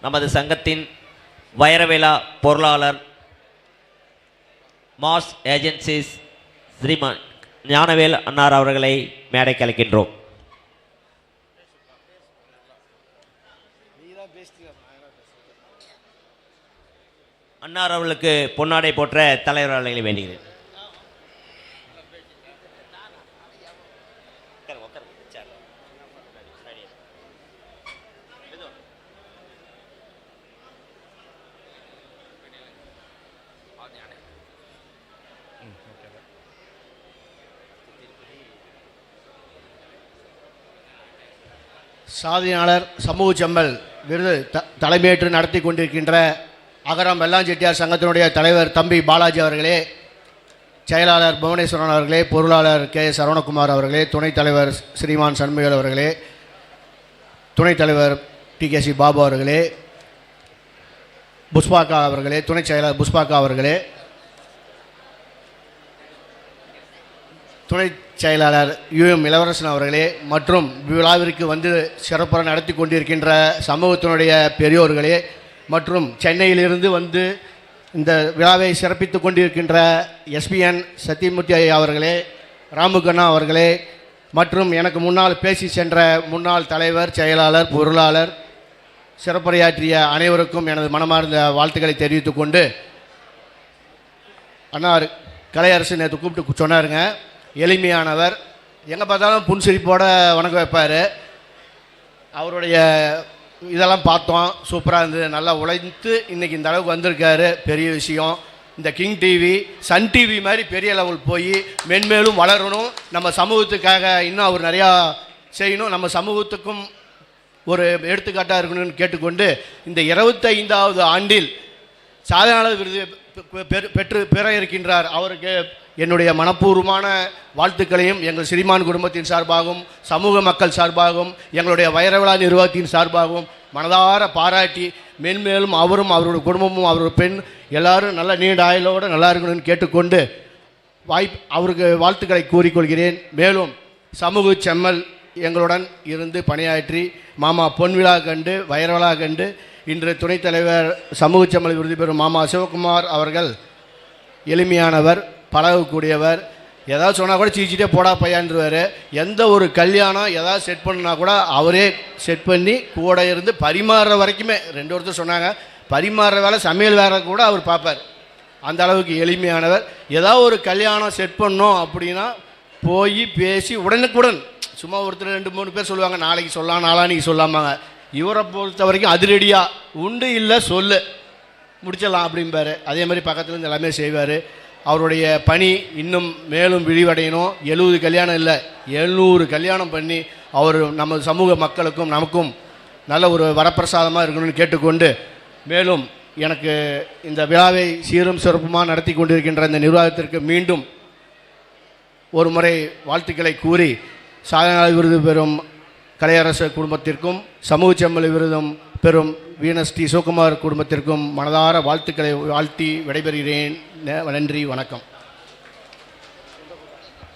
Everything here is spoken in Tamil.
நமது சங்கத்தின் வைரவிழா பொருளாளர் மாஸ் ஏஜென்சிஸ் ஸ்ரீமான் ஞானவேல் அன்னார் அவர்களை மேடைக்கு அழைக்கின்றோம். அன்னார் அவர்களுக்கு பொன்னாடை போற்ற தலைவர் அவர்களை வேண்டுகிறேன். சாதனையாளர் சமூக செம்மல் விருது தலைமையேற்று நடத்தி கொண்டிருக்கின்ற அகரம் வெள்ளான் செட்டியார் சங்கத்தினுடைய தலைவர் தம்பி பாலாஜி அவர்களே, செயலாளர் புவனேஸ்வரன் அவர்களே, பொருளாளர் கே சரவணகுமார் அவர்களே, துணைத் தலைவர் ஸ்ரீமான் சண்முகல் அவர்களே, துணைத் தலைவர் TKC பாபு அவர்களே, புஷ்பாக்கா அவர்களே, துணைச் செயலாளர் புஷ்பாக்கா அவர்களே, துணை செயலாளர் UM இளவரசன் அவர்களே மற்றும் விழாவிற்கு வந்து சிறப்பாக நடத்தி கொண்டிருக்கின்ற சமூகத்தினுடைய பெரியோர்களே மற்றும் சென்னையிலிருந்து வந்து இந்த விழாவை சிறப்பித்து கொண்டிருக்கின்ற SPN சத்தியமூர்த்தி அவர்களே, ராமுகண்ணா அவர்களே மற்றும் எனக்கு முன்னால் பேசி சென்ற முன்னாள் தலைவர், செயலாளர், பொருளாளர், சிறப்புரையாற்றிய அனைவருக்கும் எனது மனமார்ந்த வாழ்த்துக்களை தெரிவித்துக் கொண்டு, அன்னார் கலையரசு நேற்று கூப்பிட்டு சொன்னாருங்க, எளிமையானவர், எங்கே பார்த்தாலும் புன்சிரிப்போட வணக்கம் வைப்பார். அவருடைய இதெல்லாம் பார்த்தோம், சூப்பராக இருந்தது, நல்லா உழைத்து இன்றைக்கி இந்த அளவுக்கு வந்திருக்காரு, பெரிய விஷயம். இந்த கிங் டிவி சன் டிவி மாதிரி பெரிய லெவல் போய் மென்மேலும் வளரணும், நம்ம சமூகத்துக்காக இன்னும் அவர் நிறையா செய்யணும், நம்ம சமூகத்துக்கும் ஒரு எடுத்துக்காட்டாக இருக்கணும்னு கேட்டுக்கொண்டு, இந்த 25வது ஆண்டில் சாதனையாளர் விருது பெற இருக்கின்றார். அவருக்கு என்னுடைய மனப்பூர்வமான வாழ்த்துக்களையும் எங்கள் ஸ்ரீமான் குடும்பத்தின் சார்பாகவும் சமூக மக்கள் சார்பாகவும் எங்களுடைய வைரவிழா நிர்வாகத்தின் சார்பாகவும் மனதார பாராட்டி, மென்மேலும் அவரும் அவருடைய குடும்பமும் அவருடைய பெண் எல்லாரும் நல்ல நீண்ட ஆயுளோடு நல்லா இருக்கணும்னு கேட்டுக்கொண்டு அவருக்கு வாழ்த்துக்களை கூறிக்கொள்கிறேன். மேலும் சமூக செம்மல் எங்களுடன் இருந்து பணியாற்றி மாமா பொன்விழா கண்டு வைரவிழா கண்டு இன்று துணைத் தலைவர் சமூக செம்மல் விருது பெறும் மாமா சிவகுமார் அவர்கள் எளிமையானவர், பழகக்கூடியவர், ஏதாவது சொன்னால் கூட சீச்சிட்டே போடா பையான்றுவார். எந்த ஒரு கல்யாணம் ஏதாவது செட் பண்ணா கூட அவரே செட் பண்ணி கூட இருந்து பரிமாறுற வரைக்குமே, 2 ஒருத்தர் சொன்னாங்க, பரிமாறுற வேலை சமையல் வேலை கூட அவர் பார்ப்பார். அந்த அளவுக்கு எளிமையானவர். ஏதாவது ஒரு கல்யாணம் செட் பண்ணோம் அப்படின்னா போய் பேசி உடனுக்குடன், சும்மா ஒருத்தர் 2-3 பேர் சொல்லுவாங்க, நாளைக்கு சொல்லலாம் நாளான்னைக்கு சொல்லாமாங்க, இவரை பொறுத்த வரைக்கும் அதிரடியாக உண்டு இல்லை சொல்லு முடிச்சிடலாம் அப்படிம்பார். அதே மாதிரி பக்கத்துலேருந்து எல்லாமே செய்வார். அவருடைய பணி இன்னும் மேலும் விரிவடையணும். 70 கல்யாணம் இல்லை 700 கல்யாணம் பண்ணி அவர் நம்ம சமூக மக்களுக்கும் நமக்கும் நல்ல ஒரு வரப்பிரசாதமாக இருக்கணும்னு கேட்டுக்கொண்டு, மேலும் எனக்கு இந்த விழாவை சீரும் சிறப்புமாக நடத்தி கொண்டிருக்கின்ற இந்த நிர்வாகத்திற்கு மீண்டும் ஒரு முறை வாழ்த்துக்களை கூறி, சாதனையாளர் விருது பெறும் கலையரசு குடும்பத்திற்கும் சமூக செம்மல் விருதும் பெறும் வீனஸ் டி சிவகுமார் குடும்பத்திற்கும் மனதார வாழ்த்துக்களை வாழ்த்தி விடைபெறுகிறேன். நன்றி, வணக்கம்.